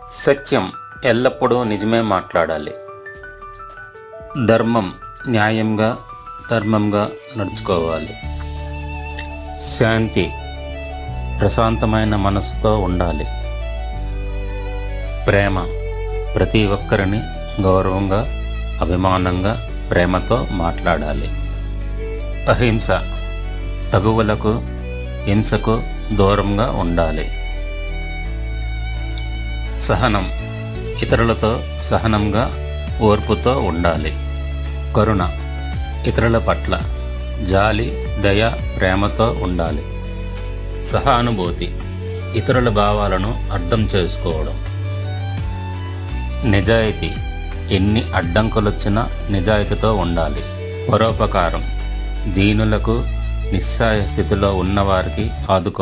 సత్యం ఎల్లప్పుడూ నిజమే మాట్లాడాలి. ధర్మం న్యాయంగా ధర్మంగా నడుచుకోవాలి. శాంతి ప్రశాంతమైన మనసుతో ఉండాలి. ప్రేమ ప్రతి ఒక్కరిని గౌరవంగా అభిమానంగా ప్రేమతో మాట్లాడాలి. అహింస తగువులకు హింసకు దూరంగా ఉండాలి. సహనం ఇతరులతో సహనంగా ఓర్పుతో ఉండాలి. కరుణ ఇతరుల పట్ల జాలి దయ ప్రేమతో ఉండాలి. సహానుభూతి ఇతరుల భావాలను అర్థం చేసుకోవడం. నిజాయితీ ఎన్ని అడ్డంకులొచ్చినా నిజాయితీతో ఉండాలి. పరోపకారం దీనులకు నిస్సహాయ స్థితిలో ఉన్నవారికి ఆదుకోవాలి.